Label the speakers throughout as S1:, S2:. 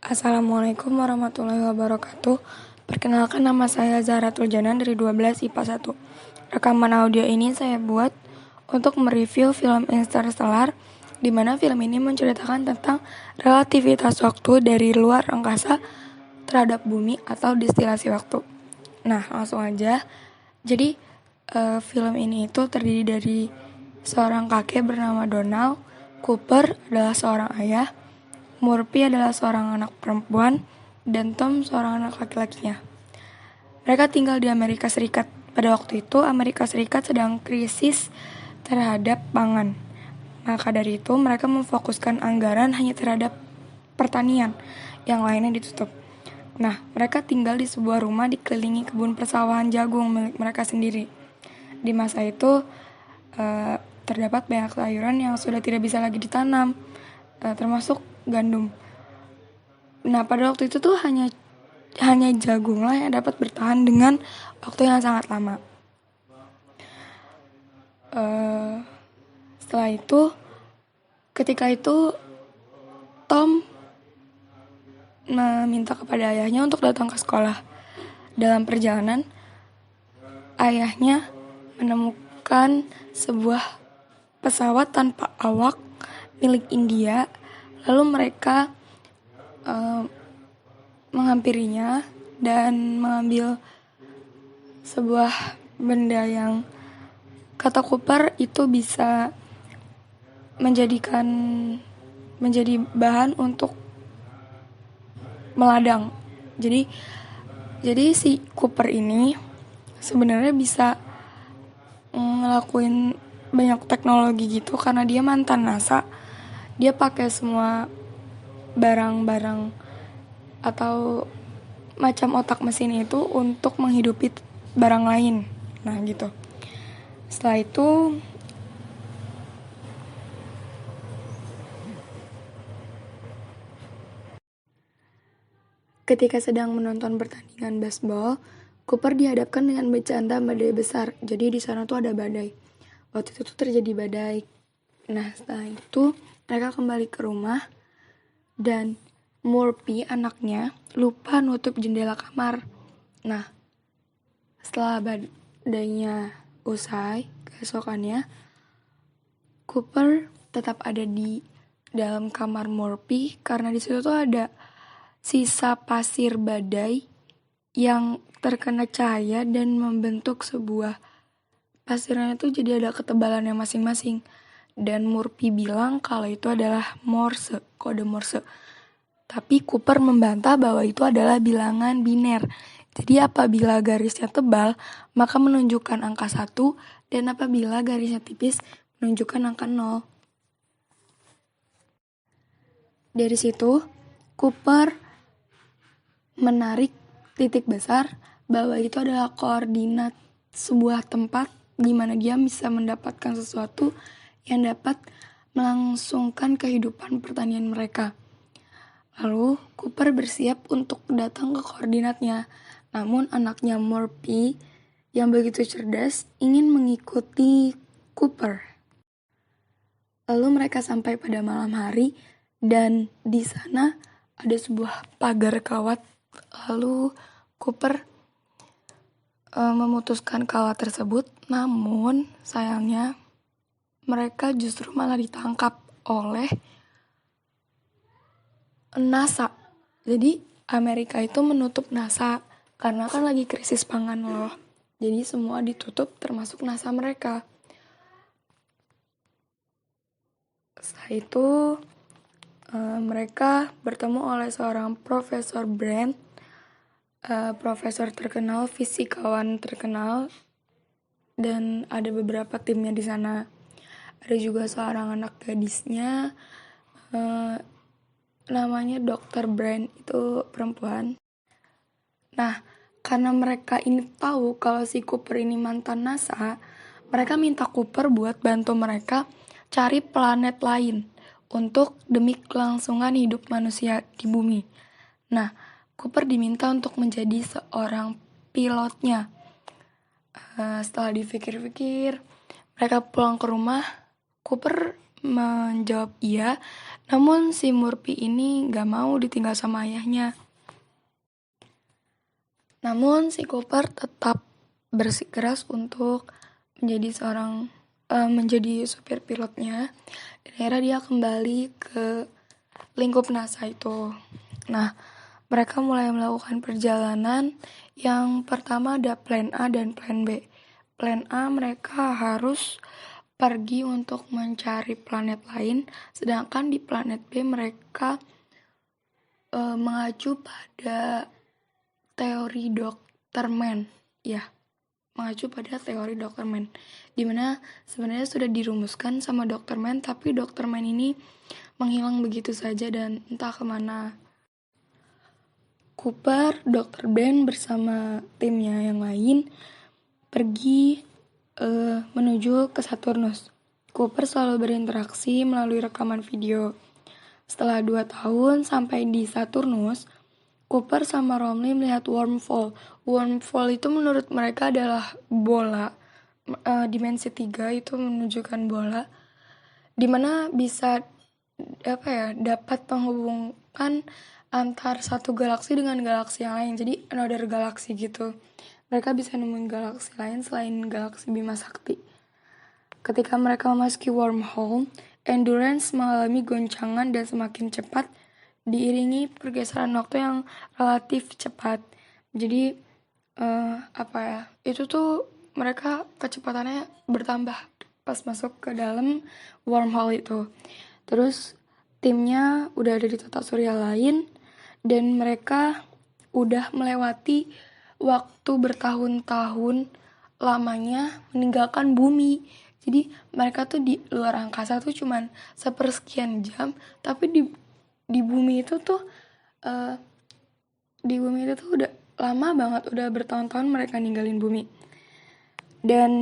S1: Assalamualaikum warahmatullahi wabarakatuh. Perkenalkan, nama saya Zahratul Janan dari 12 IPA 1. Rekaman audio ini saya buat untuk mereview film Interstellar, di mana film ini menceritakan tentang relativitas waktu dari luar angkasa terhadap bumi atau distilasi waktu. Nah, langsung aja. Jadi, film ini itu terdiri dari seorang kakek bernama Donald, Cooper adalah seorang ayah, Murphy adalah seorang anak perempuan, dan Tom seorang anak laki-lakinya. Mereka tinggal di Amerika Serikat. Pada waktu itu, Amerika Serikat sedang krisis terhadap pangan. Maka dari itu, mereka memfokuskan anggaran hanya terhadap pertanian, yang lainnya ditutup. Nah, mereka tinggal di sebuah rumah dikelilingi kebun persawahan jagung milik mereka sendiri. Di masa itu, terdapat banyak sayuran yang sudah tidak bisa lagi ditanam, termasuk gandum. Nah, pada waktu itu tuh hanya jagung lah yang dapat bertahan dengan waktu yang sangat lama. Setelah itu, ketika itu Tom meminta kepada ayahnya untuk datang ke sekolah. Dalam perjalanan, ayahnya menemukan sebuah pesawat tanpa awak milik India. Lalu mereka menghampirinya dan mengambil sebuah benda yang kata Cooper itu bisa menjadi bahan untuk meladang. Jadi si Cooper ini sebenarnya bisa ngelakuin banyak teknologi gitu karena dia mantan NASA. Dia pakai semua barang-barang atau macam otak mesin itu untuk menghidupi barang lain. Nah, gitu. Setelah itu ketika sedang menonton pertandingan baseball, Cooper dihadapkan dengan bencana badai besar. Jadi di sana tuh ada badai. Waktu itu tuh terjadi badai. Nah, setelah itu mereka kembali ke rumah dan Murphy, anaknya, lupa nutup jendela kamar. Nah, setelah badainya usai, keesokannya, Cooper tetap ada di dalam kamar Murphy karena di situ tuh ada sisa pasir badai yang terkena cahaya dan membentuk sebuah pasirnya tuh jadi ada ketebalannya masing-masing. Dan Murphy bilang kalau itu adalah Morse, kode Morse. Tapi Cooper membantah bahwa itu adalah bilangan biner. Jadi apabila garisnya tebal, maka menunjukkan angka 1, dan apabila garisnya tipis, menunjukkan angka 0. Dari situ, Cooper menarik titik besar bahwa itu adalah koordinat sebuah tempat di mana dia bisa mendapatkan sesuatu yang dapat melangsungkan kehidupan pertanian mereka. Lalu Cooper bersiap untuk datang ke koordinatnya. Namun anaknya Murphy yang begitu cerdas ingin mengikuti Cooper. Lalu mereka sampai pada malam hari dan di sana ada sebuah pagar kawat. Lalu Cooper memutuskan kawat tersebut, namun sayangnya mereka justru malah ditangkap oleh NASA. Jadi Amerika itu menutup NASA karena kan lagi krisis pangan loh. Jadi semua ditutup termasuk NASA mereka. Setelah itu mereka bertemu oleh seorang Profesor Brand, profesor terkenal, fisikawan terkenal, dan ada beberapa timnya di sana. Ada juga seorang anak gadisnya, namanya Dr. Brand, itu perempuan. Nah, karena mereka ini tahu kalau si Cooper ini mantan NASA, mereka minta Cooper buat bantu mereka cari planet lain untuk demi kelangsungan hidup manusia di bumi. Nah, Cooper diminta untuk menjadi seorang pilotnya. Setelah dipikir-pikir, mereka pulang ke rumah. Cooper menjawab iya, namun si Murphy ini gak mau ditinggal sama ayahnya. Namun si Cooper tetap bersikeras untuk menjadi supir pilotnya, dan akhirnya dia kembali ke lingkup NASA itu. Nah, mereka mulai melakukan perjalanan. Yang pertama ada plan A dan plan B. Plan A, mereka harus pergi untuk mencari planet lain, sedangkan di planet B mereka mengacu pada teori Dr. Mann, dimana sebenarnya sudah dirumuskan sama Dr. Mann, tapi Dr. Mann ini menghilang begitu saja dan entah kemana. Cooper, Dr. Ben bersama timnya yang lain pergi menuju ke Saturnus. Cooper selalu berinteraksi melalui rekaman video. Setelah 2 tahun sampai di Saturnus, Cooper sama Romley melihat wormhole. Wormhole itu menurut mereka adalah bola. Dimensi 3 itu menunjukkan bola, dimana bisa dapat menghubungkan antar satu galaksi dengan galaksi yang lain. Jadi another galaksi gitu. Mereka bisa nemuin galaksi lain selain galaksi Bima Sakti. Ketika mereka memasuki wormhole, Endurance mengalami goncangan dan semakin cepat, diiringi pergeseran waktu yang relatif cepat. Jadi itu tuh mereka kecepatannya bertambah pas masuk ke dalam wormhole itu. Terus timnya udah ada di tata surya lain, dan mereka udah melewati waktu bertahun-tahun lamanya meninggalkan bumi. Jadi mereka tuh di luar angkasa tuh cuman sepersekian jam, tapi di bumi itu tuh udah lama banget, udah bertahun-tahun mereka ninggalin bumi. Dan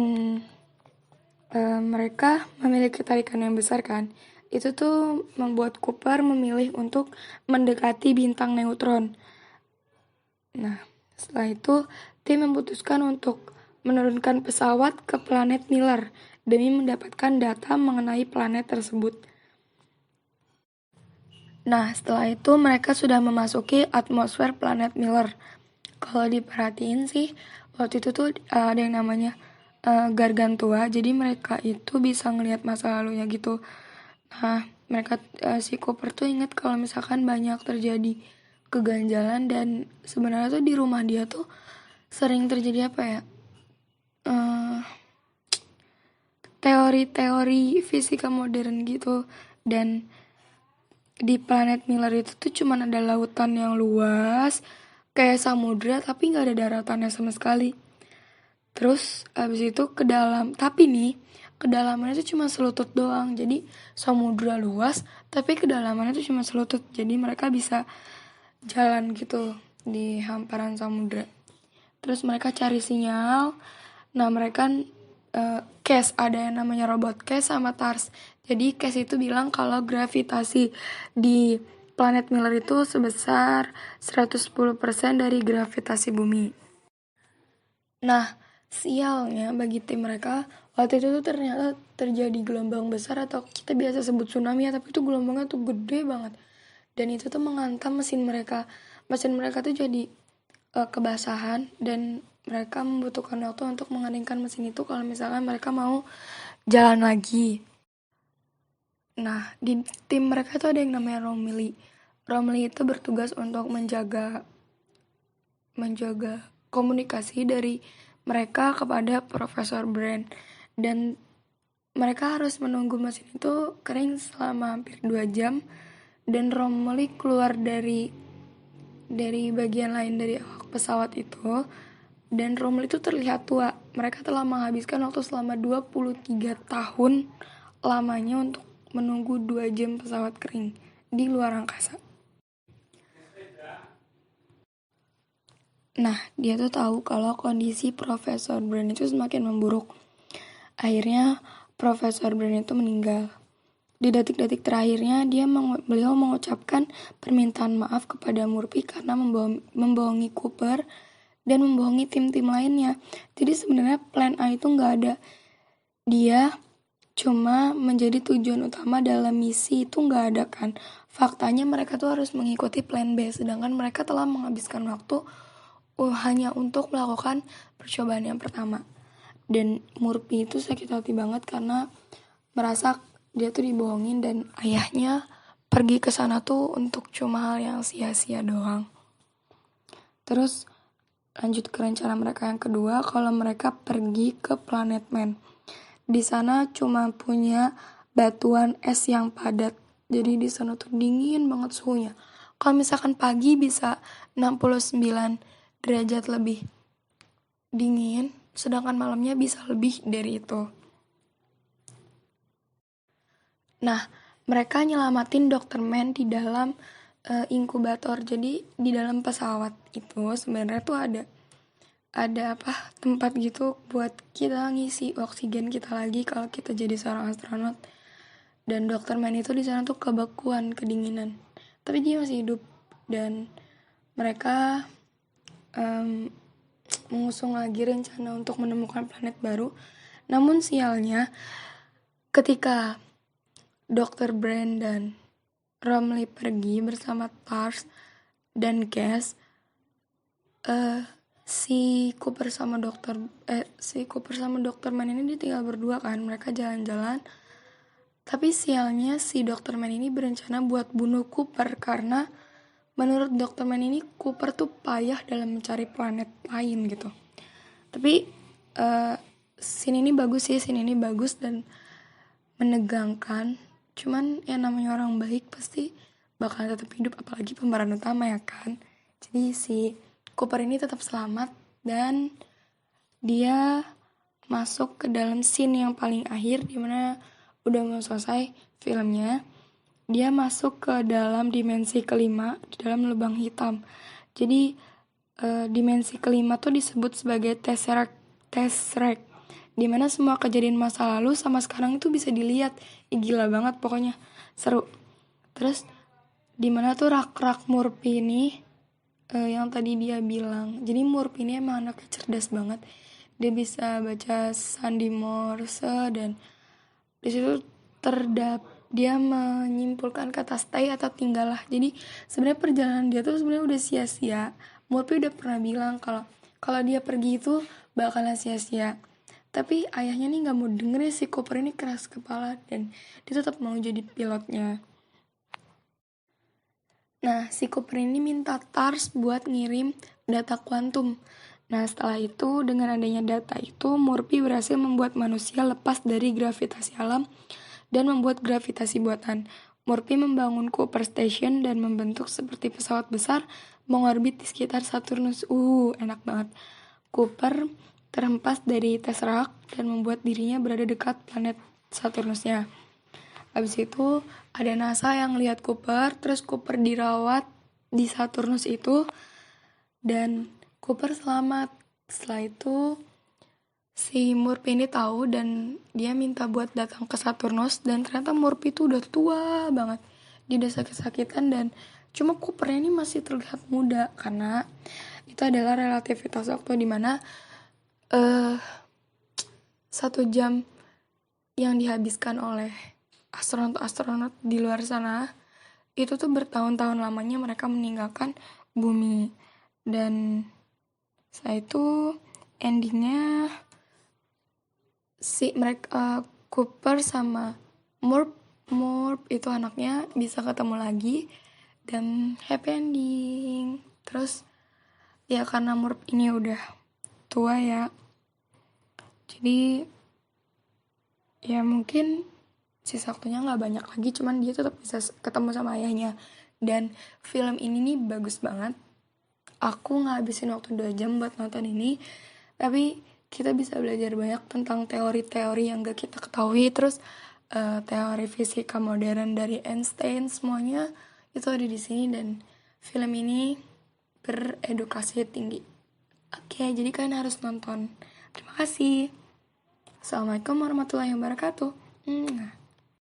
S1: mereka memiliki tarikan yang besar kan. Itu tuh membuat Cooper memilih untuk mendekati bintang neutron. Nah, setelah itu tim memutuskan untuk menurunkan pesawat ke planet Miller demi mendapatkan data mengenai planet tersebut. Nah, setelah itu mereka sudah memasuki atmosfer planet Miller. Kalau diperhatiin sih, waktu itu tuh ada yang namanya Gargantua, jadi mereka itu bisa ngelihat masa lalunya gitu. Nah, si Cooper tuh ingat kalau misalkan banyak terjadi keganjalan, dan sebenarnya tuh di rumah dia tuh sering terjadi teori-teori fisika modern gitu. Dan di planet Miller itu tuh cuman ada lautan yang luas kayak samudra, tapi nggak ada daratannya sama sekali. Terus abis itu kedalamannya itu cuma selutut doang. Jadi samudra luas, tapi kedalamannya itu cuma selutut. Jadi mereka bisa jalan gitu di hamparan samudra. Terus mereka cari sinyal. Nah, mereka Cass, ada yang namanya robot Cass sama TARS. Jadi Cass itu bilang kalau gravitasi di planet Miller itu sebesar 110% dari gravitasi bumi. Nah, sialnya bagi tim mereka, waktu itu tuh ternyata terjadi gelombang besar, atau kita biasa sebut tsunami ya, tapi itu gelombangnya tuh gede banget. Dan itu tuh menghantam mesin mereka. Mesin mereka tuh jadi kebasahan, dan mereka membutuhkan waktu untuk mengeringkan mesin itu kalau misalkan mereka mau jalan lagi. Nah, di tim mereka tuh ada yang namanya Romilly. Romilly itu bertugas untuk menjaga komunikasi dari mereka kepada Profesor Brand, dan mereka harus menunggu mesin itu kering selama hampir 2 jam, dan Romilly keluar dari bagian lain dari awak pesawat itu, dan Romilly itu terlihat tua. Mereka telah menghabiskan waktu selama 23 tahun lamanya untuk menunggu 2 jam pesawat kering di luar angkasa. Nah, dia tuh tahu kalau kondisi Profesor Brand itu semakin memburuk. Akhirnya Profesor Brand itu meninggal. Di detik-detik terakhirnya beliau mengucapkan permintaan maaf kepada Murphy karena membohongi Cooper dan membohongi tim-tim lainnya. Jadi sebenarnya plan A itu nggak ada. Dia Cuma menjadi tujuan utama dalam misi itu nggak ada kan. Faktanya mereka tuh harus mengikuti plan B, sedangkan mereka telah menghabiskan waktu hanya untuk melakukan percobaan yang pertama. Dan Murphy itu sakit hati banget karena merasa dia tuh dibohongin dan ayahnya pergi ke sana tuh untuk cuma hal yang sia-sia doang. Terus lanjut ke rencana mereka yang kedua, kalau mereka pergi ke planet Man. Di sana cuma punya batuan es yang padat. Jadi di sana tuh dingin banget suhunya. Kalau misalkan pagi bisa 69 derajat lebih dingin, sedangkan malamnya bisa lebih dari itu. Nah, mereka nyelamatin Dr. Man di dalam inkubator. Jadi di dalam pesawat itu sebenarnya tuh ada tempat gitu buat kita ngisi oksigen kita lagi kalau kita jadi seorang astronot. Dan Dr. Man itu di sana tuh kebekuan, kedinginan, tapi dia masih hidup. Dan mereka mengusung lagi rencana untuk menemukan planet baru. Namun sialnya ketika Dr. Brandon Romley pergi bersama Tars dan Cass, si Cooper sama Dr. Man ini ditinggal berdua kan. Mereka jalan-jalan, tapi sialnya si Dr. Man ini berencana buat bunuh Cooper karena menurut Dr. Man ini Cooper tuh payah dalam mencari planet lain gitu. Tapi scene ini bagus dan menegangkan. Cuman yang namanya orang baik pasti bakal tetap hidup, apalagi pemeran utama ya kan. Jadi si Cooper ini tetap selamat dan dia masuk ke dalam scene yang paling akhir dimana udah mau selesai filmnya. Dia masuk ke dalam dimensi kelima di dalam lubang hitam. Jadi dimensi kelima tuh disebut sebagai Tesseract, dimana semua kejadian masa lalu sama sekarang itu bisa dilihat. Gila banget pokoknya, seru. Terus dimana tuh rak-rak Murphy ini yang tadi dia bilang. Jadi Murphy ini emang anaknya cerdas banget. Dia bisa baca sandi Morse dan disitu dia menyimpulkan kata stay atau tinggallah. Jadi sebenarnya perjalanan dia tuh sebenarnya udah sia-sia. Murphy udah pernah bilang kalau dia pergi itu bakalan sia-sia. Tapi ayahnya nih nggak mau dengerin, si Cooper ini keras kepala dan dia tetap mau jadi pilotnya. Nah, si Cooper ini minta Tars buat ngirim data kuantum. Nah, setelah itu dengan adanya data itu, Murphy berhasil membuat manusia lepas dari gravitasi alam dan membuat gravitasi buatan. Murphy membangun Cooper Station dan membentuk seperti pesawat besar mengorbit di sekitar Saturnus. Enak banget. Cooper terhempas dari Tesseract dan membuat dirinya berada dekat planet Saturnusnya. Habis itu ada NASA yang lihat Cooper, terus Cooper dirawat di Saturnus itu dan Cooper selamat. Setelah itu si Murphy ini tahu dan dia minta buat datang ke Saturnus dan ternyata Murphy itu udah tua banget. Dia udah sakit-sakitan dan cuma Cooper ini masih terlihat muda karena itu adalah relativitas waktu dimana 1 jam yang dihabiskan oleh astronot di luar sana itu tuh bertahun-tahun lamanya mereka meninggalkan bumi. Dan setelah itu endingnya Cooper sama Murph itu anaknya bisa ketemu lagi dan happy ending. Terus ya karena Murph ini udah tua ya, jadi ya mungkin sisa waktunya nggak banyak lagi, cuman dia tetap bisa ketemu sama ayahnya. Dan film ini nih bagus banget. Aku ngabisin waktu 2 jam buat nonton ini, tapi kita bisa belajar banyak tentang teori-teori yang gak kita ketahui. Terus teori fisika modern dari Einstein, semuanya itu ada di sini dan film ini beredukasi tinggi. Oke, jadi kalian harus nonton. Terima kasih. Assalamualaikum warahmatullahi wabarakatuh.